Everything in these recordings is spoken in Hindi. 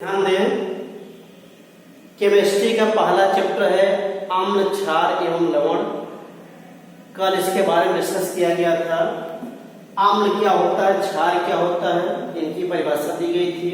ध्यान दें, केमिस्ट्री का पहला चैप्टर है अम्ल, क्षार एवं लवण। कल इसके बारे में डिस्कस किया गया था। अम्ल क्या होता है, क्षार क्या होता है, इनकी परिभाषा दी गई थी।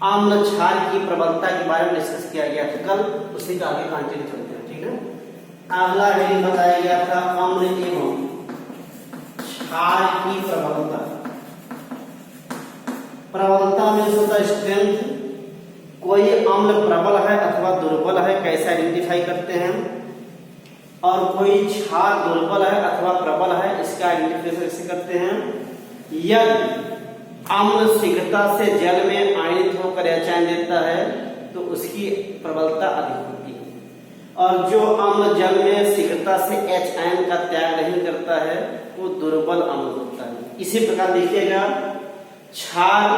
अम्ल क्षार की प्रबलता के बारे में डिस्कस किया गया था कल, उसी का आगे कंटिन्यू चलते हैं, ठीक है। अगला हेडिंग बताया गया था अम्ल एवं क्षार की प्रबलता। प्रबलता में होता है स्ट्रेंथ। कोई अम्ल प्रबल है अथवा दुर्बल है, कैसे आइडेंटिफाई करते हैं। और कोई क्षार दुर्बल है अथवा प्रबल है, इसका आइडेंटिफिकेशन कैसे करते हैं। यदि अम्ल शीघ्रता से जल में आयनित होकर H आयन देता है तो उसकी प्रबलता अधिक होती है, और जो अम्ल जल में शीघ्रता से H आयन का त्याग नहीं करता है वो दुर्बल अम्ल होता है। इसी प्रकार देखिएगा, क्षार,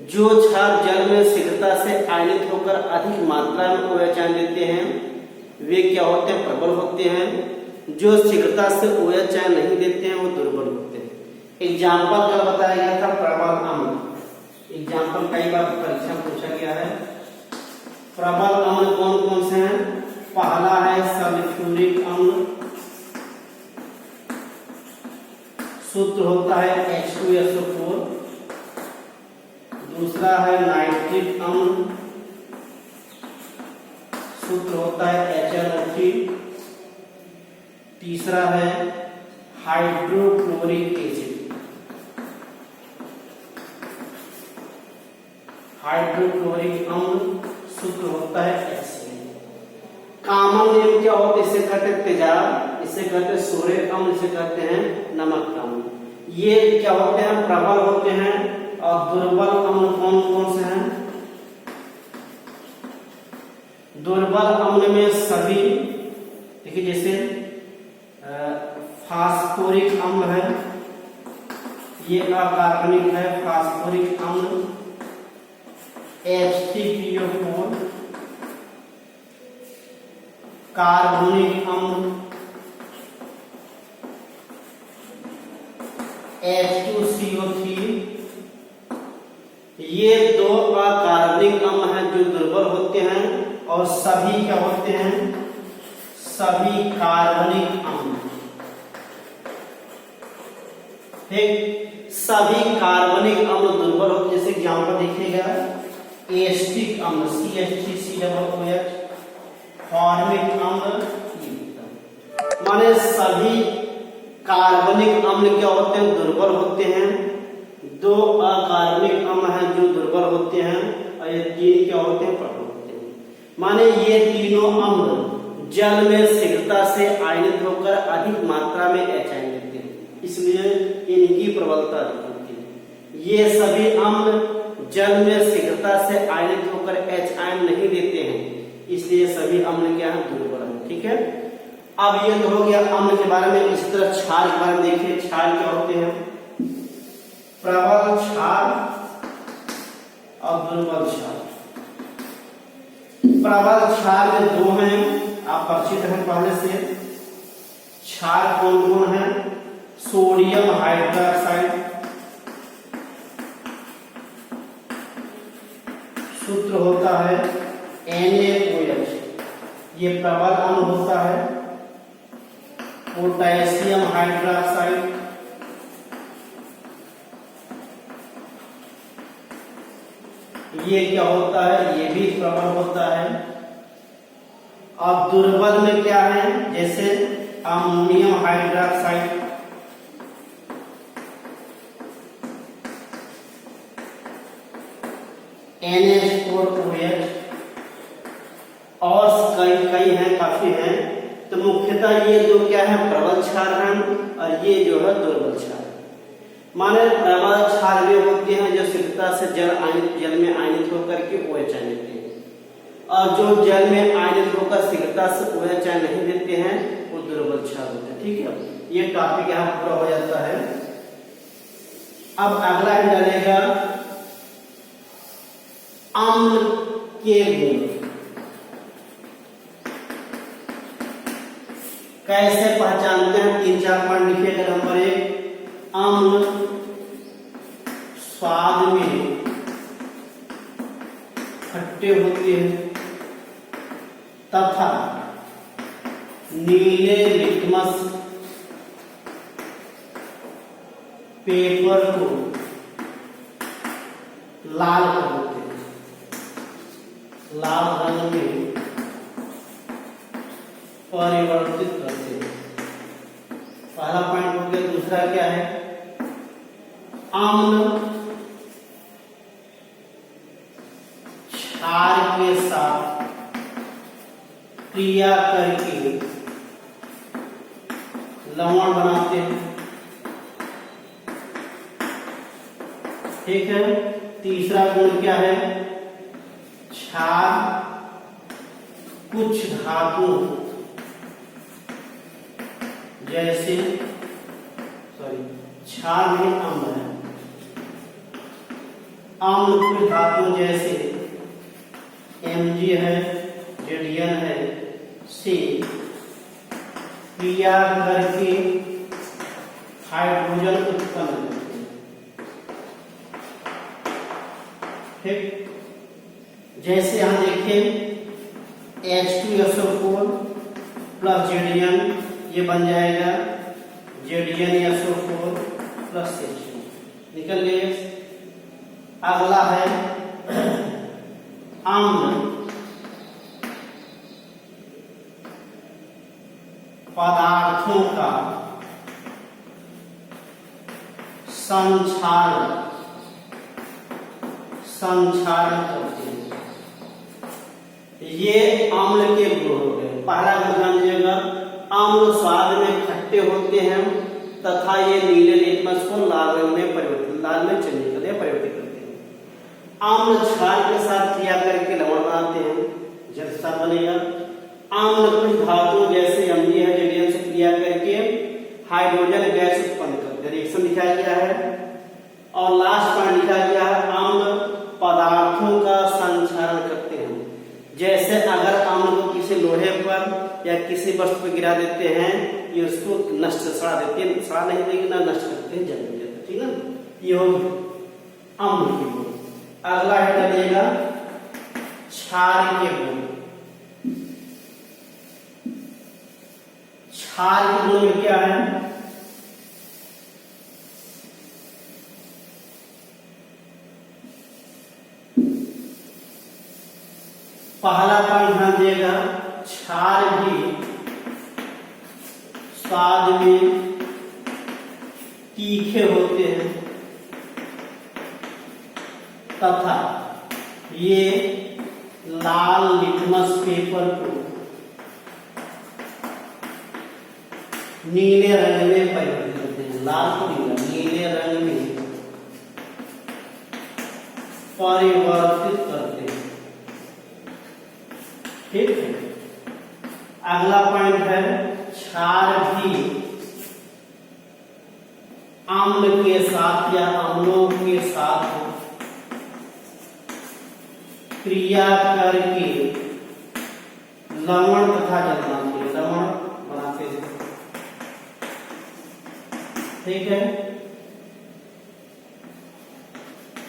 जो क्षार जल में शीघ्रता से आयनित होकर अधिक मात्रा में OH आयन देते हैं वे क्या होते हैं, प्रबल होते हैं। जो शीघ्रता से OH आयन नहीं देते हैं वो दुर्बल होते हैं। एग्जाम्पल कल बताया गया था प्रबल अम्ल। एग्जाम्पल कई बार परीक्षा में पूछा गया है। प्रबल अम्ल कौन कौन से हैं। पहला है सल्फ्यूरिक अम्ल, सूत्र होता है H2SO4। दूसरा है नाइट्रिक अम्ल, सूत्र होता है HNO3। तीसरा है हाइड्रोक्लोरिक एसिड। हाइड्रोक्लोरिक अम्ल सूत्र होता है HCl। कॉमन नेम क्या होते हैं, इसे कहते हैं तेजाब, इसे कहते हैं सोडिक अम्ल, इसे कहते हैं नमक अम्ल। ये क्या होते हैं, प्रबल होते हैं। और दुर्बल अम्ल कौन कौन से हैं। दुर्बल अम्ल में सभी, देखिए जैसे फास्फोरिक अम्ल है, ये अकार्बनिक है फास्फोरिक अम्ल। H3PO4 कार्बोनिक अम्ल, H2CO3। ये दो अकार्बनिक अम्ल हैं जो दुर्बल होते हैं, और सभी क्या होते हैं, सभी कार्बनिक अम्ल। ठीक, सभी कार्बनिक अम्ल दुर्बल होते हैं। जैसे एग्जाम्पल देखिएगा, एस्टिक अम्ल CH3COOH, फॉर्मिक अम्ल। माने सभी कार्बनिक अम्ल क्या होते हैं, दुर्बल होते हैं। दो अकार्बनिक अम्ल हैं जो दुर्बल होते हैं, और ये तीन क्या होते हैं, प्रबल होते हैं। माने ये तीनों अम्ल जल में शीघ्रता से आयनित होकर अधिक मात्रा में H आयन देते हैं, इसलिए इनकी प्रबलता अधिक होती है। ये सभी अम्ल जल में शीघ्रता से आयनित होकर H आयन नहीं देते हैं, इसलिए सभी अम्ल क्या है, दुर्बल है। ठीक है, अब ये तो हो गया अम्ल के बारे में। इसी तरह क्षार के बारे में देखिए, क्षार क्या होते हैं। प्रबल क्षार और दुर्बल क्षार। प्रबल क्षार में दो हैं, आप परिचित हैं पहले से। क्षार कौन कौन है, सोडियम हाइड्रोक्साइड, सूत्र होता है NaOH, ये प्रबल अम्ल होता है। पोटेशियम हाइड्रोक्साइड, ये क्या होता है, ये भी प्रबल होता है। अब दुर्बल में क्या है, जैसे अमोनियम हाइड्रोक्साइड, NH4OH, और कई हैं, काफी हैं। तो मुख्यतः ये दो क्या है, प्रबल क्षार हैं, और ये जो है दुर्बल क्षार। माने प्रबल क्षार वे होते हैं जो शीघ्रता से जल में आयनित होकर के OH आयन देते हैं, और जो जल में आयनित होकर शीघ्रता से OH आयन नहीं देते हैं वो दुर्बल क्षार होते हैं। ठीक है, ये टॉपिक यहाँ पूरा हो जाता है। अब अगला ही डालेगा अम्ल के गुण। कैसे पहचानते हैं, 3-4 पॉइंट लिखिएगा। नंबर 1, अम्ल स्वाद में खट्टे होते हैं तथा नीले लिटमस पेपर को लाल कर देते हैं, लाल रंग में परिवर्तित करते हैं। पहला पॉइंट हो गया। दूसरा क्या है? अम्ल क्षार के साथ क्रिया करके लवण बनाते हैं। ठीक है। तीसरा गुण क्या है? क्षार कुछ धातु जैसे क्षार में अम्ल है, अम्ल कुछ धातु जैसे Mg है, Zn है से क्रिया करके हाइड्रोजन उत्पन्न करते हैं। ठीक। जैसे हम देखें H2SO4 प्लस Zn, ये बन जाएगा ZnSO4 प्लस H2, निकल गए। अगला है अम्ल पदार्थों का संक्षारण करते हैं। ये अम्ल के गुण हो गए। पहला गुण ध्यान दीजिएगा, अम्ल स्वाद में खट्टे होते हैं तथा ये नीले लिटमस को लाल रंग में लाल में चेंज करते हैं, परिवर्तित करते हैं। अम्ल क्षार के साथ क्रिया करके लवण बनाते हैं, जल साथ बनेगा। अम्ल कुछ धातु जैसे Mg है, Zn से क्रिया करके हाइड्रोजन गैस उत्पन्न करते हैं, रिएक्शन दिखाया गया है। और लास्ट पॉइंट लिखा गया है अम्ल पदार्थों का संक्षारण करते हैं। जैसे अगर अम्ल को किसी लोहे पर या किसी वस्तु पर गिरा देते हैं, ये उसको नष्ट सड़ा देते हैं, सड़ा नहीं देगी ना, नष्ट करते हैं, जल जाता है। ठीक है ना, ये हो अम्ल के गुण। अगला है चलिएगा क्षार के गुण। क्षार के गुण में क्या है? पहला पॉइंट ध्यान दिएगा, क्षार भी स्वाद में तीखे होते हैं तथा ये लाल लिटमस पेपर को नीले रंग में परिवर्तित करते हैं। लाल को नीले रंग में परिवर्तित करते हैं। ठीक है। अगला पॉइंट है क्षार भी अम्ल के साथ या अम्लों के साथ क्रिया करके लवण तथा जल बनाते हैं। ठीक है।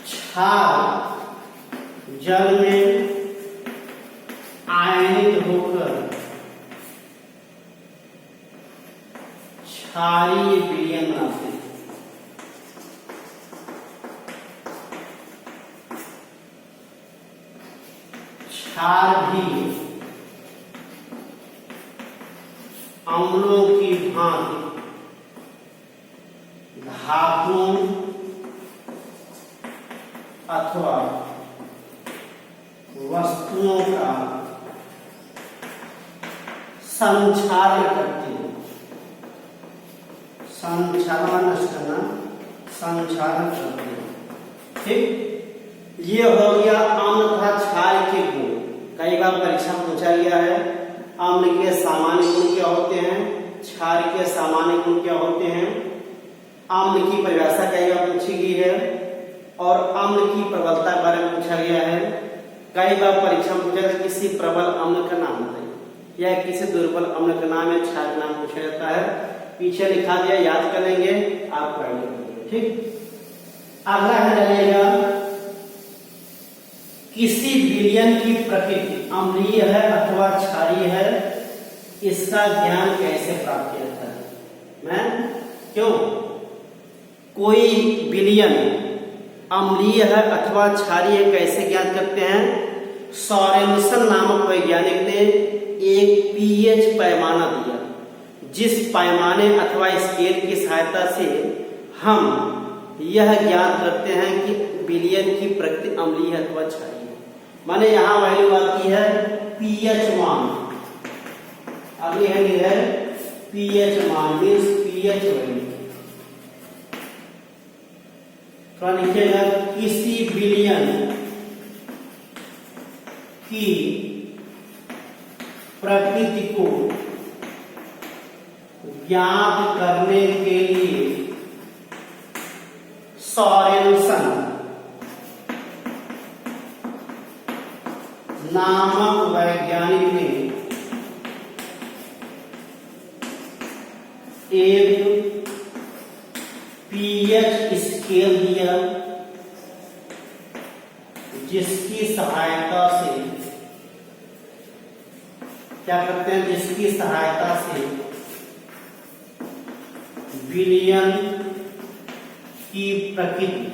क्षार जल में आयनित होकर क्षारीय विलयन बनाते हैं। क्षार भी अम्लों की भांति धातुओं अथवा वस्तुओं का संक्षारण करते हैं। संक्षारण करते हैं। ठीक। ये हो गया अम्ल तथा क्षार के गुण। कई बार परीक्षा में पूछा गया है अम्ल के सामान्य गुण क्या होते हैं, क्षार के सामान्य गुण क्या होते हैं। अम्ल की परिभाषा कई बार पूछी गई है और अम्ल की प्रबलता के बारे में पूछा गया है। कई बार परीक्षा में पूछा गया किसी प्रबल अम्ल का नाम बताइए या किसी दुर्बल अम्ल का नाम या क्षार का नाम पूछा जाता है। पीछे लिखा दिया, याद करेंगे, आप पढ़ेंगे। ठीक। अगला है चलिएगा किसी विलयन की प्रकृति अम्लीय है अथवा क्षारीय है, इसका ज्ञान कैसे प्राप्त किया जाता है? मैं क्यों कोई विलयन अम्लीय है अथवा क्षारीय है कैसे ज्ञात करते हैं? सोरेनसन नामक वैज्ञानिक ने एक पीएच पैमाना दिया, जिस पैमाने अथवा स्केल की सहायता से हम यह ज्ञात करते हैं कि विलयन की प्रकृति अम्लीय है अथवा क्षारीय है। माने यहां वैल्यू आती है पीएच मान, अगली है पीएच मान मीन्स पीएच वैल्यू। थोड़ा लिखिएगा, किसी विलयन की प्रकृति को ज्ञात करने के लिए सोरेनसन नामक वैज्ञानिक ने एक पीएच स्केल दिया, जिसकी सहायता से क्या करते हैं? जिसकी सहायता से विलयन की प्रकृति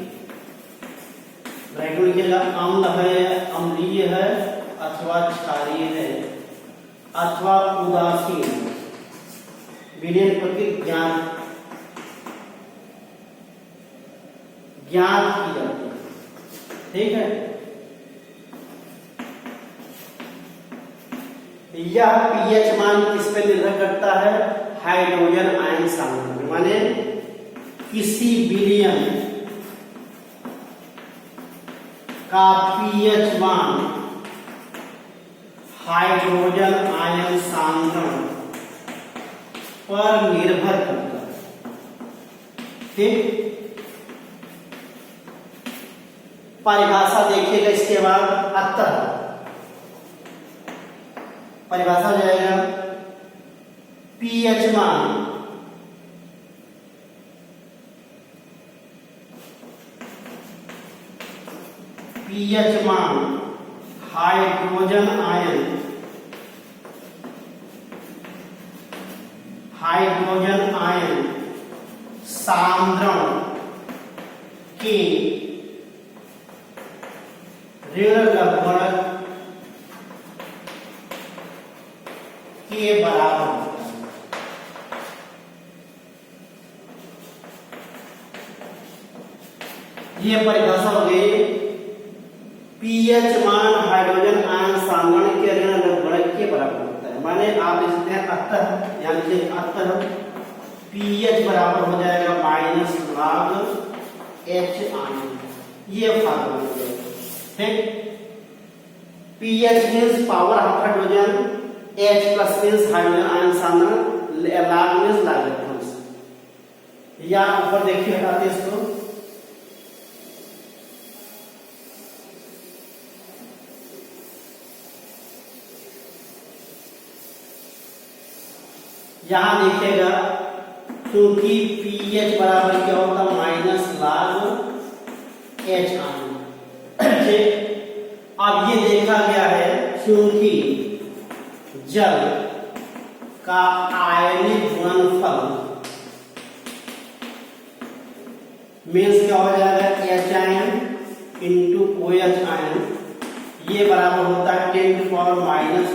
अम्ल है, अम्लीय है अथवा क्षारीय है अथवा उदासीन, विलयन प्रकृति ज्ञात की जाती है। ठीक है, यह पीएच मान किस पे निर्भर करता है? हाइड्रोजन आयन सांद्रता। माने किसी विलयन का पीएच मान हाइड्रोजन आयन सांद्रण पर निर्भर करता है। ठीक, परिभाषा देखिएगा इसके बाद। अतः परिभाषा हो जाएगा पीएच मान हाइड्रोजन आयन सांद्रण के ऋण लघुगणक के बराबर होता है। यह परिभाषा हो गई। पीएच मान हाइड्रोजन आयन सांद्रण के ऋण लघुगणक के बराबर होता है। माने आप लिखते हैं अतः, यानी अतः पीएच बराबर हो जाएगा माइनस log एच आयन। ये फार्मूला हो जाएगा। ठीक, pH means power of hydrogen, H plus means hydrogen ion सांद्रण, log मीन्स लॉगरिथम्स। या ऊपर देखिए, हटाते इसको। यहां देखिएगा, क्योंकि पीएच बराबर क्या होता है? Minus log H ion. ठीक, अब ये देखा गया है क्योंकि जल का आयनिक गुणनफल मीन्स क्या हो जाएगा? H ion into O H ion, ये बराबर होता है 10⁻⁴।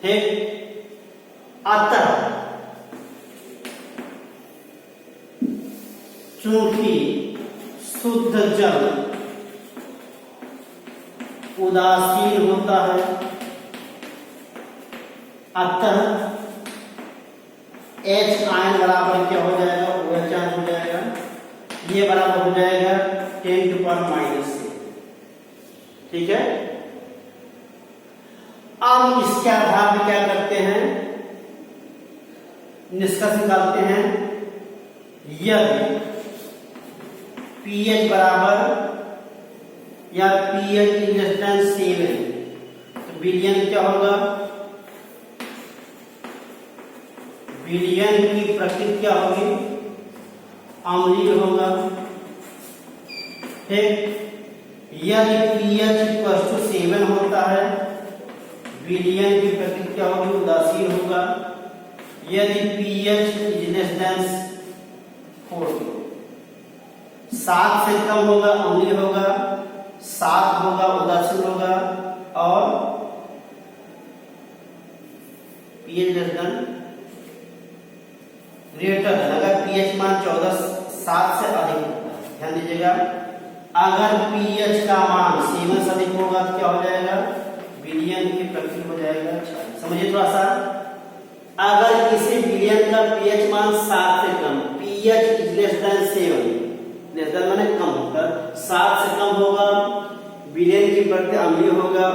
ठीक, अतः चूंकि शुद्ध जल उदासीन होता है, अतः H आयन बराबर क्या हो जाएगा? OH आयन हो जाएगा। ये बराबर हो जाएगा 10⁻⁶। ठीक है, अब इसके आधार पर क्या करते हैं? निष्कर्ष निकालते हैं। यदि पीएच बराबर या पीएच इंडस्टेंस सेम है तो विलयन क्या होगा? विलयन की प्रकृति क्या होगी? अम्लीय होगा। ठीक, यदि pH इक्वल टू 7 होता है, विलयन की प्रकृति क्या होगी? उदासीन होगा। यदि pH इज लेस देन 4, 7 से कम होगा अम्लीय होगा, 7 होगा उदासीन होगा, और pH less than greater than, अगर pH मान 14 7 से अधिक होगा, ध्यान दीजिएगा, अगर pH का मान 7 से अधिक होगा तो क्या हो जाएगा? विलयन की प्रकृति हो जाएगा। समझिए थोड़ा सा, अगर किसी विलयन का pH मान 7 से कम, pH is less than 7, less than माने कम होकर, 7 से कम होगा, विलयन की प्रकृति अम्लीय होगा,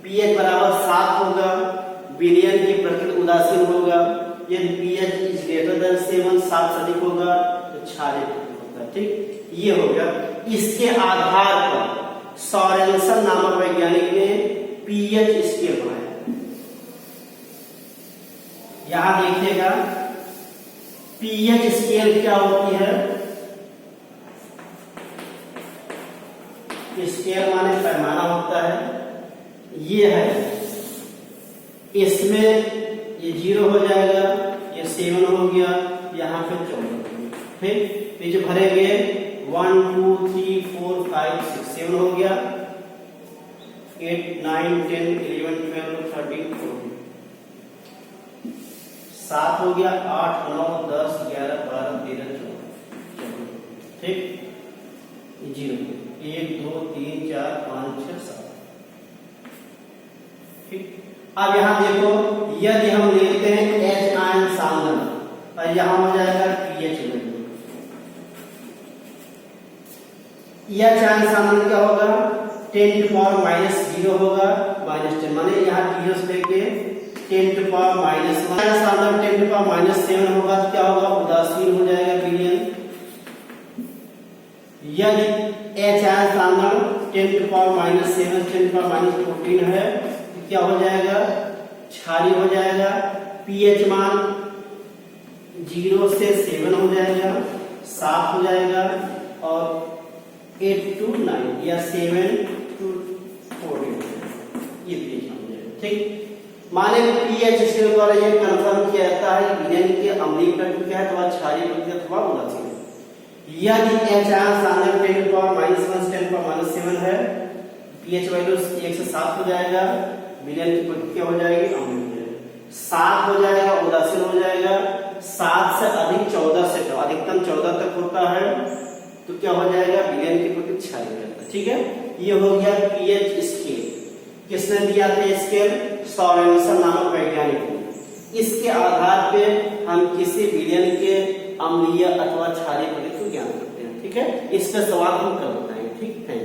pH बराबर 7 होगा, विलयन की प्रकृति उदासीन होगा। यदि pH इज ग्रेटर देन 7, 7 से अधिक होगा तो क्षारीय होगा। ठीक, ये हो गया। इसके आधार पर सोरेनसन नामक वैज्ञानिक ने pH स्केल बनाया। यहां देखिएगा pH स्केल क्या होती है? स्केल माने पैमाना होता है। ये है, इसमें ये 0 हो जाएगा, ये 7 हो गया, यहाँ पे 14। ठीक, ये जो भरेंगे 1 2 3 4 5 6 7 हो गया, 8 9 10 11 12 13 14, 7 हो गया, 8 9 10 11 12 13 14। ठीक, 0 1 2 3 4 5 6 7। ठीक, अब यहां देखो, यदि हम लेते हैं H आयन सांद्रण और यहां हो जाएगा pH वैल्यू। H आयन सांद्रण क्या होगा? 10 टू पावर माइनस 0 होगा, -10, माने यहां 0 से लेके 10 टू पावर माइनस 1। सांद्रण 10 टू पावर माइनस 7 होगा तो क्या होगा? उदासीन हो जाएगा विलयन। यदि H आयन सांद्रण 10 to power minus 7 10 to power minus 14 है, क्या हो जाएगा? क्षारीय हो जाएगा। pH मान 0 से 7 हो जाएगा, 7 हो जाएगा, और 8 to 9 या 7 to 14 ये pH हो जाएगा। ठीक, माने pH स्केल द्वारा ये कंफर्म किया जाता है विलयन के अम्लीय प्रकृति क्या है अथवा क्षारीय प्रकृति अथवा उदासीन। यदि H आयन सांद्रण 10 to power minus 1 10 to power minus 7 है, pH वैल्यू 1 से 7 हो जाएगा, विलयन की प्रकृति क्या हो जाएगी? अम्लीय हो जाएगा। 7 हो जाएगा, उदासीन हो जाएगा। 7 से अधिक 14 से कम, अधिकतम 14 तक होता है तो क्या हो जाएगा? विलयन की प्रकृति क्षारीय हो जाता है। ठीक है, ये हो गया pH स्केल। किसने दिया था स्केल? सोरेनसन नामक वैज्ञानिक ने। इसके आधार पे हम किसी विलयन के अम्लीय अथवा क्षारीय प्रकृति को ज्ञान करते हैं। ठीक है, इस पे सवाल हम कर बताएंगे। ठीक है।